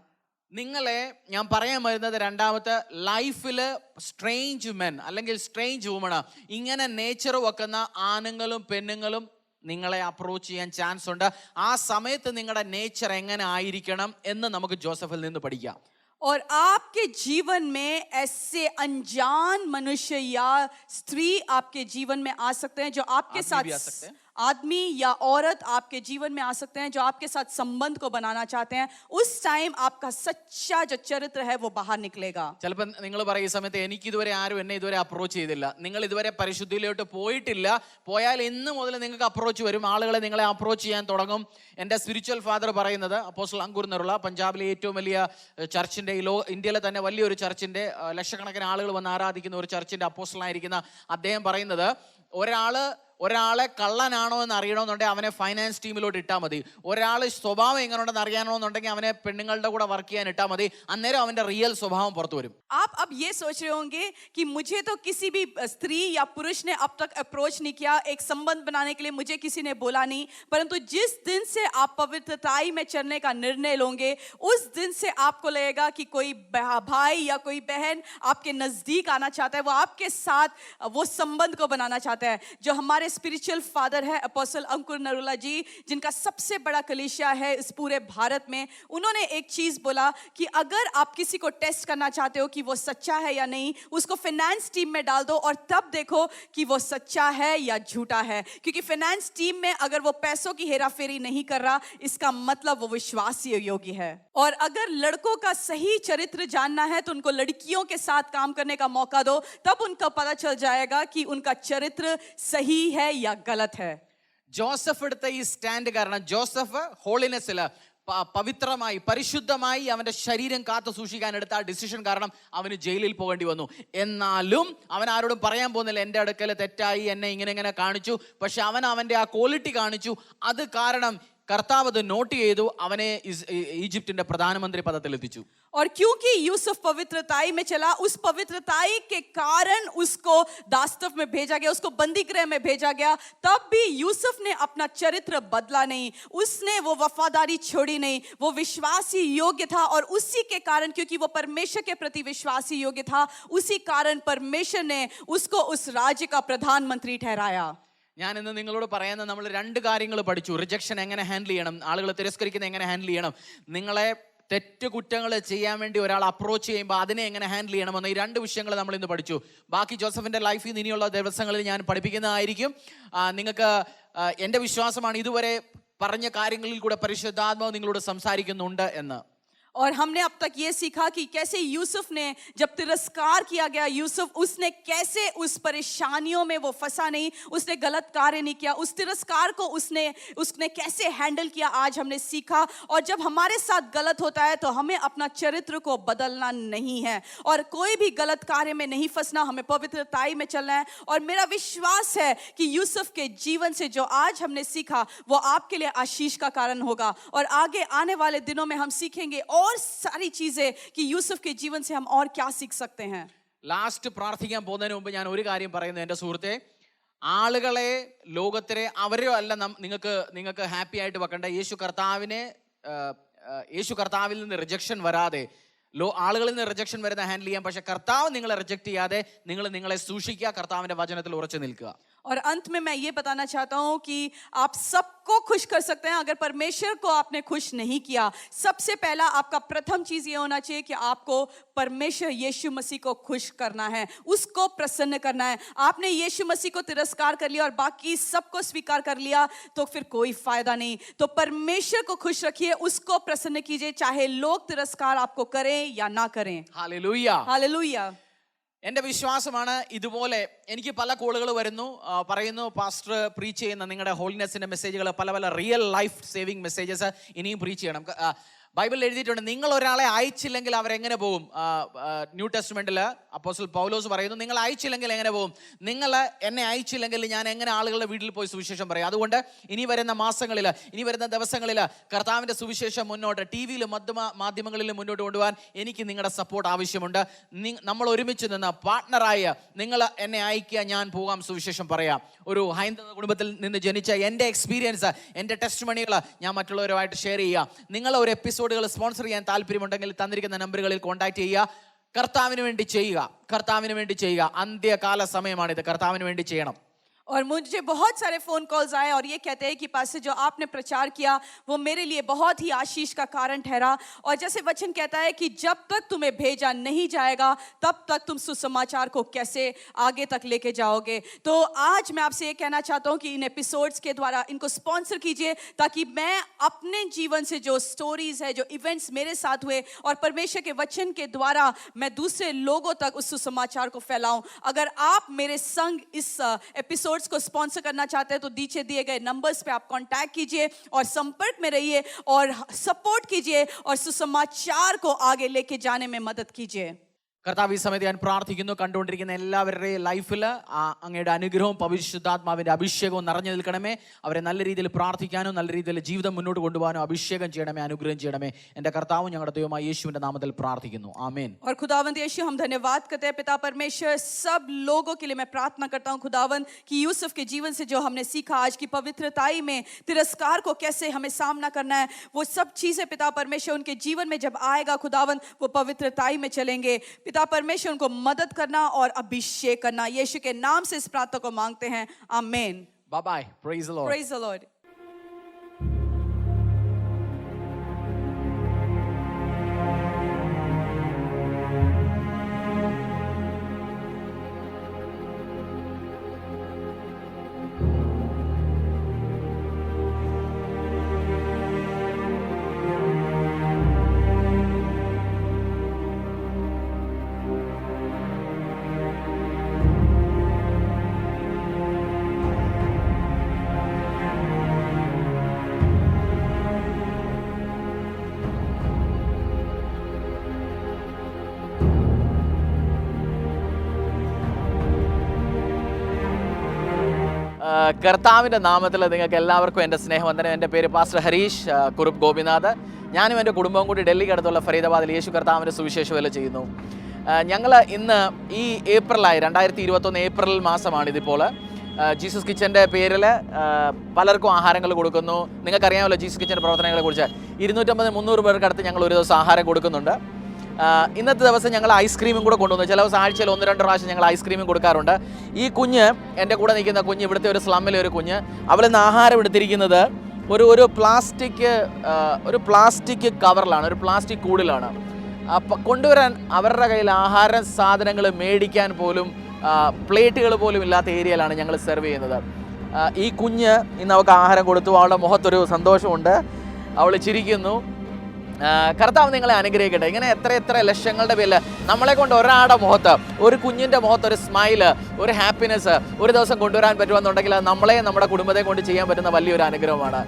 നിങ്ങളെ ഞാൻ പറയാൻ വരുന്നത്, രണ്ടാമത്തെ, ലൈഫില് സ്ട്രേഞ്ച് മെൻ അല്ലെങ്കിൽ സ്ട്രേഞ്ച് വുമൺ, ഇങ്ങനെ നേച്ചർ വെക്കുന്ന ആണുങ്ങളും പെണ്ണുങ്ങളും നിങ്ങളെ അപ്രോച്ച് ചെയ്യാൻ ചാൻസ് ഉണ്ട്. ആ സമയത്ത് നിങ്ങളുടെ നേച്ചർ എങ്ങനെ ആയിരിക്കണം എന്ന് നമുക്ക് ജോസഫിൽ നിന്ന് പഠിക്കാം. और आपके जीवन में ऐसे अनजान मनुष्य या स्त्री आपके जीवन में आ सकते हैं, जो आपके साथ आदमी या औरत आपके जीवन में आ सकते हैं, जो आपके साथ संबंध को बनाना चाहते हैं। उस टाइम आपका सच्चा जो चरित्र है वो बाहर निकलेगा। ചിലപ്പോൾ നിങ്ങൾ പറയും, ഈ സമയത്ത് എനിക്ക് ഇതുവരെ ആരും എന്നെ ഇതുവരെ അപ്രോച്ച് ചെയ്തില്ല, നിങ്ങൾ ഇതുവരെ പരിശുദ്ധിയിലോട്ട് പോയിട്ടില്ല, പോയാൽ ഇന്ന് മുതൽ നിങ്ങൾക്ക് അപ്രോച്ച് വരും, ആളുകളെ നിങ്ങളെ അപ്രോച്ച് ചെയ്യാൻ തുടങ്ങും. എൻ്റെ സ്പിരിച്വൽ ഫാദർ പറയുന്നത്, അപ്പോസ്റ്റൽ അങ്കൂർ എന്നുള്ള പഞ്ചാബിലെ ഏറ്റവും വലിയ ചർച്ചിൻ്റെ, ഇന്ത്യയിലെ തന്നെ വലിയൊരു ചർച്ചിൻ്റെ, ലക്ഷക്കണക്കിന് ആളുകൾ വന്ന് ആരാധിക്കുന്ന ഒരു ചർച്ചിൻ്റെ അപ്പോസ്റ്റലായിരിക്കുന്ന അദ്ദേഹം പറയുന്നത്, ഒരാളെ കള്ളനാണോ എന്ന് അറിയണമെന്നുണ്ടെങ്കിൽ അവനെ ഫൈനാൻസ് ടീമിലോട്ട് ഇട്ടാൽ മതി. ഒരാൾ സ്വഭാവം എങ്ങനെ ഉണ്ടെന്ന് അറിയണമെന്നുണ്ടെങ്കിൽ അവനെ പെണ്ണുങ്ങളുടെ കൂടെ വർക്ക് ചെയ്യാൻ ഇട്ടാൽ മതി. അന്നേരം അവന്റെ റിയൽ സ്വഭാവം പുറത്തു വരും. आप अब ये सोच रहे होंगे कि मुझे तो किसी भी स्त्री या पुरुष ने अब तक अप्रोच नहीं किया, एक संबंध बनाने के लिए मुझे किसी ने बोला नहीं, परंतु जिस दिन से आप पवित्रताई में चलने का निर्णय लोगे, उस दिन से आपको लगेगा कि कोई भाई या कोई बहन आपके नजदीक आना चाहता है, वो आपके साथ वो संबंध को बनाना चाहता है। जो हमारे हमारे स्पिरिचुअल फादर है अपोस्टल अंकुर नरूला जी, जिनका सबसे बड़ा कलीसिया है इस पूरे भारत में, उन्होंने एक चीज बोला कि अगर आप किसी को टेस्ट करना चाहते हो कि वो सच्चा है या नहीं, उसको फाइनेंस टीम में डाल दो और तब देखो कि वो सच्चा है या झूठा है। क्योंकि फाइनेंस टीम में अगर वो पैसों की हेराफेरी नहीं कर रहा, इसका मतलब वो विश्वासीय योग्य है। और अगर लड़कों का सही चरित्र जानना है तो उनको लड़कियों के साथ काम करने का मौका दो, तब उनको पता चल जाएगा कि उनका चरित्र सही है या गलत है। ജോസഫ് എടുത്ത ഈ സ്റ്റാൻഡ് കാരണം ജോസഫ് ഹോളിനെസ്സിൽ പവിത്രമായി പരിശുദ്ധമായി അവന്റെ ശരീരം കാത്തു സൂക്ഷിക്കാൻ എടുത്ത ആ ഡിസിഷൻ കാരണം അവന് ജയിലിൽ പോകേണ്ടി വന്നു. എന്നാലും അവൻ ആരോടും പറയാൻ പോകുന്നില്ല എൻ്റെ അടുക്കൽ തെറ്റായി, എന്നെ ഇങ്ങനെ കാണിച്ചു. പക്ഷെ അവൻ അവന്റെ ആ ക്വാളിറ്റി കാണിച്ചു. അത് കാരണം കർത്താവ് അത് നോട്ട് ചെയ്തു, അവനെ ഈജിപ്തിന്റെ പ്രധാനമന്ത്രി പദത്തിൽ എത്തിച്ചു. और क्योंकि यूसुफ पवित्रताई में चला, उस पवित्रताई के कारण उसको दास्तव में भेजा गया, उसको बंदी गृह में भेजा गया। तब भी यूसुफ ने अपना चरित्र बदला नहीं, उसने वो वफादारी छोड़ी नहीं, वो विश्वासी योग्य था। और उसी के कारण, क्योंकि वो परमेश्वर के प्रति विश्वासी योग्य था, उसी कारण परमेश्वर ने उसको उस राज्य का प्रधानमंत्री ठहराया। ഞാൻ ഇന്ന് നിങ്ങളോട് പറയുന്നത്, നമ്മൾ രണ്ട് കാര്യങ്ങൾ പഠിച്ചു. റിജക്ഷൻ എങ്ങനെ ഹാൻഡിൽ ചെയ്യണം, ആളുകൾ തിരസ്കരിക്കുന്നത് എങ്ങനെ ഹാൻഡിൽ ചെയ്യണം, നിങ്ങളെ തെറ്റ് കുറ്റങ്ങൾ ചെയ്യാൻ വേണ്ടി ഒരാൾ അപ്രോച്ച് ചെയ്യുമ്പോൾ അതിനെ എങ്ങനെ ഹാൻഡിൽ ചെയ്യണമെന്ന്, ഈ രണ്ട് വിഷയങ്ങൾ നമ്മൾ ഇന്ന് പഠിച്ചു. ബാക്കി ജോസഫിൻ്റെ ലൈഫിൽ നിന്ന് ഇനിയുള്ള ദിവസങ്ങളിൽ ഞാൻ പഠിപ്പിക്കുന്നതായിരിക്കും. നിങ്ങൾക്ക് എൻ്റെ വിശ്വാസമാണ് ഇതുവരെ പറഞ്ഞ കാര്യങ്ങളിൽ കൂടെ പരിശുദ്ധാത്മാവ് നിങ്ങളോട് സംസാരിക്കുന്നുണ്ട് എന്ന്. और हमने अब तक ये सीखा कि कैसे यूसुफ ने जब तिरस्कार किया गया, यूसुफ उसने कैसे उस परेशानियों में वो फंसा नहीं, उसने गलत कार्य नहीं किया, उस तिरस्कार को उसने कैसे हैंडल किया, आज हमने सीखा। और जब हमारे साथ गलत होता है तो हमें अपना चरित्र को बदलना नहीं है और कोई भी गलत कार्य में नहीं फंसना, हमें पवित्रताई में चलना है। और मेरा विश्वास है कि यूसुफ के जीवन से जो आज हमने सीखा वो आपके लिए आशीष का कारण होगा। और आगे आने वाले दिनों में हम सीखेंगे और सारी चीजें कि यूसुफ के जीवन से हम और क्या सीख सकते हैं। ലാസ്റ്റ് പ്രാർത്ഥിക്കാൻ പോകുന്നതിന് മുമ്പ് ഞാൻ ഒരു കാര്യം പറയുന്നത്, എൻ്റെ സുഹൃത്തെ, ആളുകളെ ലോകത്തിലെ അവരെയോ അല്ല നിങ്ങൾക്ക് ഹാപ്പി ആയിട്ട് വെക്കണ്ട. യേശു കർത്താവിൽ നിന്ന് റിജക്ഷൻ വരാതെ, ആളുകളിൽ നിന്ന് റിജക്ഷൻ വരുന്ന ഹാൻഡിൽ ചെയ്യാം. പക്ഷെ കർത്താവ് നിങ്ങളെ റിജക്ട് ചെയ്യാതെ നിങ്ങളെ സൂക്ഷിക്കുക, കർത്താവിന്റെ വചനത്തിൽ ഉറച്ചു നിൽക്കുക. और अंत में मैं ये बताना चाहता हूं कि आप सबको खुश कर सकते हैं अगर परमेश्वर को आपने खुश नहीं किया। सबसे पहला आपका प्रथम चीज ये होना चाहिए कि आपको परमेश्वर यीशु मसीह को खुश करना है, उसको प्रसन्न करना है। आपने यीशु मसीह को तिरस्कार कर लिया और बाकी सबको स्वीकार कर लिया तो फिर कोई फायदा नहीं। तो परमेश्वर को खुश रखिए, उसको प्रसन्न कीजिए, चाहे लोग तिरस्कार आपको करें या ना करें। Hallelujah, hallelujah. എൻ്റെ വിശ്വാസമാണ് ഇതുപോലെ എനിക്ക് പല കോളുകൾ വരുന്നു, പറയുന്നു പാസ്റ്റർ പ്രീച്ച് ചെയ്യുന്ന നിങ്ങളുടെ ഹോളിനെസ്സിൻ്റെ മെസ്സേജുകൾ, പല റിയൽ ലൈഫ് സേവിങ് മെസ്സേജസ് ഇനിയും പ്രീച്ച് ചെയ്യണം. ബൈബിളിൽ എഴുതിയിട്ടുണ്ട്, നിങ്ങൾ ഒരാളെ അയച്ചില്ലെങ്കിൽ അവരെങ്ങനെ പോകും. ന്യൂ ടെസ്റ്റ്മെന്റിൽ അപ്പോസ്തലൻ പൗലോസ് പറയുന്നു, നിങ്ങൾ അയച്ചില്ലെങ്കിൽ എങ്ങനെ പോകും, നിങ്ങൾ എന്നെ അയച്ചില്ലെങ്കിൽ ഞാൻ എങ്ങനെ ആളുകളുടെ വീട്ടിൽ പോയി സുവിശേഷം പറയും. അതുകൊണ്ട് ഇനി വരുന്ന മാസങ്ങളിൽ, ഇനി വരുന്ന ദിവസങ്ങളിൽ കർത്താവിൻ്റെ സുവിശേഷം മുന്നോട്ട് ടി-വിയിലും മാധ്യമങ്ങളിലും മുന്നോട്ട് കൊണ്ടുപോകാൻ എനിക്ക് നിങ്ങളുടെ സപ്പോർട്ട് ആവശ്യമുണ്ട്. നമ്മൾ ഒരുമിച്ച് നിന്ന് പാർട്ട്ണറായി നിങ്ങൾ എന്നെ അയക്കുക, ഞാൻ പോകാം സുവിശേഷം പറയാം. ഒരു ഹൈന്ദവ കുടുംബത്തിൽ നിന്ന് ജനിച്ച എൻ്റെ എക്സ്പീരിയൻസ്, എൻ്റെ ടെസ്റ്റ് മണികൾ ഞാൻ മറ്റുള്ളവരുമായിട്ട് ഷെയർ ചെയ്യുക. നിങ്ങൾ ഒരു എപ്പിസോഡുകൾ സ്പോൺസർ ചെയ്യാൻ താല്പര്യമുണ്ടെങ്കിൽ തന്നിരിക്കുന്ന നമ്പറുകളിൽ കോൺടാക്ട് ചെയ്യുക. കർത്താവിന് വേണ്ടി ചെയ്യുക. അന്ത്യകാല സമയമാണിത്, കർത്താവിന് വേണ്ടി ചെയ്യണം. और मुझे बहुत सारे फोन कॉल्स आए और ये कहते हैं कि पास्टर जो आपने प्रचार किया वो मेरे लिए बहुत ही आशीष का कारण ठहरा। और जैसे वचन कहता है कि जब तक तुम्हें भेजा नहीं जाएगा तब तक तुम सुसमाचार को कैसे आगे तक लेके जाओगे। तो आज मैं आपसे ये कहना चाहता हूँ कि इन एपिसोड्स के द्वारा इनको स्पॉन्सर कीजिए, ताकि मैं अपने जीवन से जो स्टोरीज है, जो इवेंट्स मेरे साथ हुए और परमेश्वर के वचन के द्वारा मैं दूसरे लोगों तक उस सुसमाचार को फैलाऊं। अगर आप मेरे संग इस एपिसोड को स्पॉन्सर करना चाहते हैं तो नीचे दिए गए नंबर्स पे आप कांटेक्ट कीजिए और संपर्क में रहिए और सपोर्ट कीजिए और सुसमाचार को आगे लेके जाने में मदद कीजिए। കർത്താവ്, ഈ സമയത്ത് ഞാൻ പ്രാർത്ഥിക്കുന്നു, കണ്ടുകൊണ്ടിരിക്കുന്ന എല്ലാവരുടെയും ലൈഫിൽ അങ്ങയുടെ അനുഗ്രഹവും പരിശുദ്ധാത്മാവിൻ്റെ അഭിഷേകവും നിറഞ്ഞു നിൽക്കണമേ. അവരെ നല്ല രീതിയിൽ പ്രാർത്ഥിക്കാനും നല്ല രീതിയിൽ ജീവിതം മുന്നോട്ട് കൊണ്ടുപോകാനും അഭിഷേകം ചെയ്യണമേ, അനുഗ്രഹം ചെയ്യണമേ. എൻ്റെ കർത്താവും ഞങ്ങളുടെ ദൈവമായ യേശുവിൻ്റെ നാമത്തിൽ പ്രാർത്ഥിക്കുന്നു, ആമേൻ. और खुदावंद यीशु, हम धन्यवाद करते हैं पिता परमेश्वर, सब लोगों के लिए मैं प्रार्थना करता हूँ खुदावंद कि यूसुफ के जीवन से जो हमने सीखा आज की पवित्रताई में, तिरस्कार को कैसे हमें सामना करना है, वो सब चीजें पिता परमेश्वर उनके जीवन में जब आएगा खुदावंद, वो पवित्रताई में चलेंगे। पिता परमेश्वर उनको मदद करना और अभिषेक करना, यीशु के नाम से इस प्रार्थना को मांगते हैं, आमीन। Bye-bye. Praise the Lord. Praise the Lord. കർത്താവിൻ്റെ നാമത്തിൽ നിങ്ങൾക്ക് എല്ലാവർക്കും എൻ്റെ സ്നേഹവന്ദനം. എൻ്റെ പേര് പാസ്റ്റർ ഹരീഷ് കുറുപ്പ് ഗോപിനാഥ്. ഞാനും എൻ്റെ കുടുംബവും കൂടി ഡൽഹിക്ക് അടുത്തുള്ള ഫരീദാബാദിൽ യേശു കർത്താവിൻ്റെ സുവിശേഷ വേല ചെയ്യുന്നു. ഞങ്ങൾ ഇന്ന് ഈ ഏപ്രിലായി 2021 ഏപ്രിൽ മാസമാണിതിപ്പോൾ. ജീസസ് കിച്ചൻ്റെ പേരിൽ പലർക്കും ആഹാരങ്ങൾ കൊടുക്കുന്നു. നിങ്ങൾക്കറിയാമല്ലോ ജീസസ് കിച്ചൻ്റെ പ്രവർത്തനങ്ങളെക്കുറിച്ച്. 250-300 പേർക്ക് അടുത്ത് ഞങ്ങൾ ഒരു ദിവസം ആഹാരം കൊടുക്കുന്നുണ്ട്. ഇന്നത്തെ ദിവസം ഞങ്ങൾ ഐസ്ക്രീമും കൂടെ കൊണ്ടുവന്നു. ചില ദിവസം ആഴ്ചയിൽ 1-2 പ്രാവശ്യം ഞങ്ങൾ ഐസ്ക്രീമും കൊടുക്കാറുണ്ട്. ഈ കുഞ്ഞ്, എൻ്റെ കൂടെ നിൽക്കുന്ന കുഞ്ഞ്, ഇവിടുത്തെ ഒരു സ്ലമ്മിലെ ഒരു കുഞ്ഞ്, അവളിൽ നിന്ന് ആഹാരം എടുത്തിരിക്കുന്നത് ഒരു പ്ലാസ്റ്റിക് കവറിലാണ്, ഒരു പ്ലാസ്റ്റിക് കൂടിലാണ്. കൊണ്ടുവരാൻ അവരുടെ കയ്യിൽ ആഹാര സാധനങ്ങൾ മേടിക്കാൻ പോലും പ്ലേറ്റുകൾ പോലും ഇല്ലാത്ത ഏരിയയിലാണ് ഞങ്ങൾ സെർവ് ചെയ്യുന്നത്. ഈ കുഞ്ഞ് ഇന്ന് അവൾക്ക് ആഹാരം കൊടുത്തു. അവളുടെ മുഖത്തൊരു സന്തോഷമുണ്ട്, അവൾ ചിരിക്കുന്നു. കർത്താവ് നിങ്ങളെ അനുഗ്രഹിക്കട്ടെ. ഇങ്ങനെ എത്ര ലക്ഷങ്ങളുടെ പേരിൽ നമ്മളെ കൊണ്ട് ഒരാളുടെ മുഖത്ത്, ഒരു കുഞ്ഞിൻ്റെ മുഖത്ത് ഒരു സ്മൈല്, ഒരു ഹാപ്പിനെസ് ഒരു ദിവസം കൊണ്ടുവരാൻ പറ്റുമെന്നുണ്ടെങ്കിൽ അത് നമ്മളെ, നമ്മുടെ കുടുംബത്തെ കൊണ്ട് ചെയ്യാൻ പറ്റുന്ന വലിയൊരു അനുഗ്രഹമാണ്.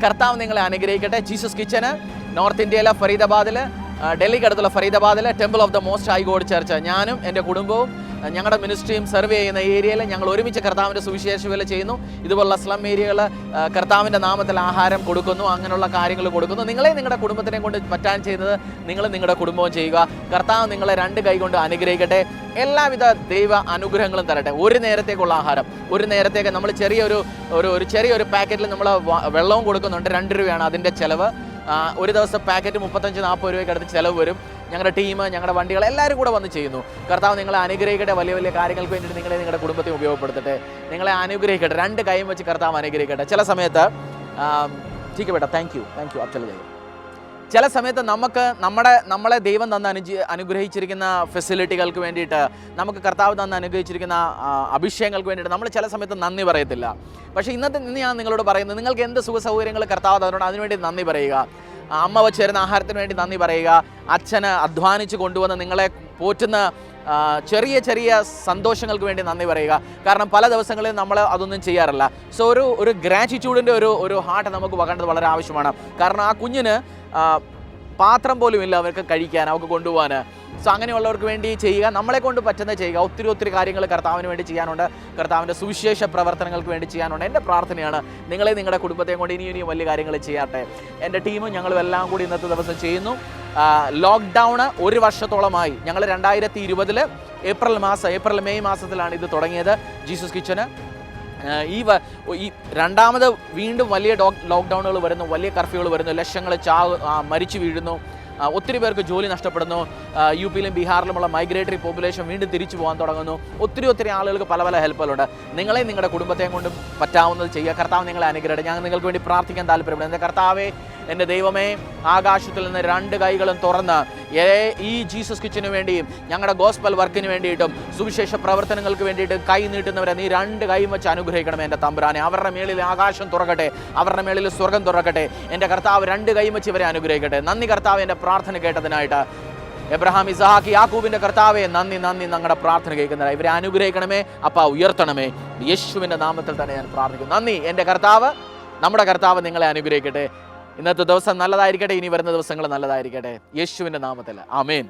കർത്താവ് നിങ്ങളെ അനുഗ്രഹിക്കട്ടെ. ജീസസ് കിച്ചന് നോർത്ത് ഇന്ത്യയിലെ ഫരീദാബാദിൽ, ഡൽഹിക്ക് അടുത്തുള്ള ഫരീദാബാദിൽ temple of the most high God church, ഞാനും എൻ്റെ കുടുംബവും ഞങ്ങളുടെ മിനിസ്ട്രിയും സെർവ് ചെയ്യുന്ന ഏരിയയിൽ ഞങ്ങൾ ഒരുമിച്ച് കർത്താവിൻ്റെ സുവിശേഷ വേല ചെയ്യുന്നു. ഇതുപോലുള്ള സ്ലം ഏരിയകൾ കർത്താവിൻ്റെ നാമത്തിൽ ആഹാരം കൊടുക്കുന്നു, അങ്ങനെയുള്ള കാര്യങ്ങൾ കൊടുക്കുന്നു. നിങ്ങളെ നിങ്ങളുടെ കുടുംബത്തിനെ കൊണ്ട് പറ്റാൻ ചെയ്യുന്നത് നിങ്ങൾ നിങ്ങളുടെ കുടുംബവും ചെയ്യുക. കർത്താവ് നിങ്ങളെ 2 കൈ കൊണ്ട് അനുഗ്രഹിക്കട്ടെ. എല്ലാവിധ ദൈവ അനുഗ്രഹങ്ങളും തരട്ടെ. ഒരു നേരത്തേക്കുള്ള ആഹാരം, ഒരു നേരത്തേക്ക് നമ്മൾ ചെറിയൊരു പാക്കറ്റിൽ നമ്മൾ വെള്ളവും കൊടുക്കുന്നുണ്ട്. 2 രൂപയാണ് അതിൻ്റെ ചിലവ്. ഒരു ദിവസം പാക്കറ്റ് 35-40 രൂപയ്ക്ക് അടുത്ത് ചിലവ് വരും. ഞങ്ങളുടെ ടീം, ഞങ്ങളുടെ വണ്ടികൾ എല്ലാവരും കൂടെ വന്ന് ചെയ്യുന്നു. കർത്താവ് നിങ്ങളെ അനുഗ്രഹിക്കട്ടെ. വലിയ കാര്യങ്ങൾക്ക് വേണ്ടിയിട്ട് നിങ്ങളെ നിങ്ങളുടെ കുടുംബത്തെ ഉപയോഗപ്പെടുത്തട്ടെ. നിങ്ങളെ അനുഗ്രഹിക്കട്ടെ. 2 കൈയും വെച്ച് കർത്താവ് അനുഗ്രഹിക്കട്ടെ. ചില സമയത്ത് ठीक है बेटा, താങ്ക് യു अब चले जाइए. ചില സമയത്ത് നമ്മളെ ദൈവം തന്ന് അനുഗ്രഹിച്ചിരിക്കുന്ന ഫെസിലിറ്റികൾക്ക് വേണ്ടിയിട്ട്, നമുക്ക് കർത്താവ് തന്ന് അനുഗ്രഹിച്ചിരിക്കുന്ന അഭിഷേകങ്ങൾക്ക് വേണ്ടിയിട്ട് നമ്മൾ ചില സമയത്ത് നന്ദി പറയത്തില്ല. പക്ഷേ ഇന്ന് ഞാൻ നിങ്ങളോട് പറയുന്നത്, നിങ്ങൾക്ക് എന്ത് സുഖ സൗകര്യങ്ങൾ കർത്താവ് തന്നോട് അതിനുവേണ്ടി നന്ദി പറയുക. അമ്മ വെച്ച് തരുന്ന ആഹാരത്തിന് വേണ്ടി നന്ദി പറയുക. അച്ഛന് അധ്വാനിച്ച് കൊണ്ടുവന്ന് നിങ്ങളെ പോറ്റുന്ന ചെറിയ സന്തോഷങ്ങൾക്ക് വേണ്ടി നന്ദി പറയുക. കാരണം പല ദിവസങ്ങളിൽ നമ്മൾ അതൊന്നും ചെയ്യാറില്ല. സോ ഒരു ഗ്രാറ്റിറ്റ്യൂഡിൻ്റെ ഒരു ഹാർട്ട് നമുക്ക് പകരേണ്ടത് വളരെ ആവശ്യമാണ്. കാരണം ആ കുഞ്ഞിന് പാത്രം പോലും ഇല്ല അവർക്ക് കഴിക്കാൻ, അവർക്ക് കൊണ്ടുപോകാൻ. സോ അങ്ങനെയുള്ളവർക്ക് വേണ്ടി ചെയ്യുക, നമ്മളെ കൊണ്ട് പറ്റുന്നത് ചെയ്യുക. ഒത്തിരി കാര്യങ്ങൾ കർത്താവിന് വേണ്ടി ചെയ്യാനുണ്ട്. കർത്താവിൻ്റെ സുവിശേഷ പ്രവർത്തനങ്ങൾക്ക് വേണ്ടി ചെയ്യാനുണ്ട്. എൻ്റെ പ്രാർത്ഥനയാണ് നിങ്ങളെ നിങ്ങളുടെ കുടുംബത്തെയും കൊണ്ട് ഇനിയും വലിയ കാര്യങ്ങൾ ചെയ്യട്ടെ. എൻ്റെ ടീമും ഞങ്ങളും എല്ലാം കൂടി ഇന്നത്തെ ദിവസം ചെയ്യുന്നു. ലോക്ക്ഡൗണ് 1 വർഷത്തോളമായി. ഞങ്ങൾ 2020 ഏപ്രിൽ മെയ് മാസത്തിലാണ് ഇത് തുടങ്ങിയത്, ജീസസ് കിച്ചന്. ഈ രണ്ടാമത് വീണ്ടും വലിയ ലോക്ക്ഡൗണുകൾ വരുന്നു, വലിയ കർഫ്യൂകൾ വരുന്നു, ലക്ഷങ്ങൾ മരിച്ചു വീഴുന്നു, ഒത്തിരി പേർക്ക് ജോലി നഷ്ടപ്പെടുന്നു. യു പിയിലും ബീഹാറിലുമുള്ള മൈഗ്രേറ്ററി പോപ്പുലേഷൻ വീണ്ടും തിരിച്ചു പോകാൻ തുടങ്ങുന്നു. ഒത്തിരി ആളുകൾക്ക് പല ഹെൽപ്പുകളുണ്ട്. നിങ്ങളെ നിങ്ങളുടെ കുടുംബത്തെയും കൊണ്ട് പറ്റാവുന്നത് ചെയ്യുക. കർത്താവ് നിങ്ങളെ അനുഗ്രഹിക്കട്ടെ. ഞാൻ നിങ്ങൾക്ക് വേണ്ടി പ്രാർത്ഥിക്കാൻ താല്പര്യപ്പെടുന്നു. എൻ്റെ കർത്താവേ, എൻ്റെ ദൈവമേ, ആകാശത്തിൽ നിന്ന് 2 കൈകളും തുറന്ന് ഈ ജീസസ് കിച്ചന് വേണ്ടിയും ഞങ്ങളുടെ ഗോസ്പൽ വർക്കിന് വേണ്ടിയിട്ടും സുവിശേഷ പ്രവർത്തനങ്ങൾക്ക് വേണ്ടിയിട്ടും കൈ നീട്ടുന്നവരെ നീ 2 കൈയും വെച്ച് അനുഗ്രഹിക്കണമേ എൻ്റെ തമ്പുരാനെ. അവരുടെ മേളിൽ ആകാശം തുറക്കട്ടെ, അവരുടെ മേളിൽ സ്വർഗം തുറക്കട്ടെ. എൻ്റെ കർത്താവ് 2 കൈയും വെച്ച് ഇവരെ അനുഗ്രഹിക്കട്ടെ. നന്ദി കർത്താവ്, എൻ്റെ പ്രാർത്ഥന കേട്ടതിനായിട്ട്. എബ്രഹാം, ഇസഹാക്ക്, യാക്കൂബിൻ്റെ കർത്താവേ, നന്ദി ഞങ്ങളുടെ പ്രാർത്ഥന കേൾക്കുന്നതിനായി. ഇവരെ അനുഗ്രഹിക്കണമേ അപ്പാ, ഉയർത്തണമേ. യേശുവിൻ്റെ നാമത്തിൽ തന്നെ ഞാൻ പ്രാർത്ഥിക്കുന്നു. നന്ദി എൻ്റെ കർത്താവ്. നമ്മുടെ കർത്താവ് നിങ്ങളെ അനുഗ്രഹിക്കട്ടെ. ഇന്നത്തെ ദിവസം നല്ലതായിരിക്കട്ടെ. ഇനി വരുന്ന ദിവസങ്ങൾ നല്ലതായിരിക്കട്ടെ. യേശുവിൻ്റെ നാമത്തിൽ ആമേൻ.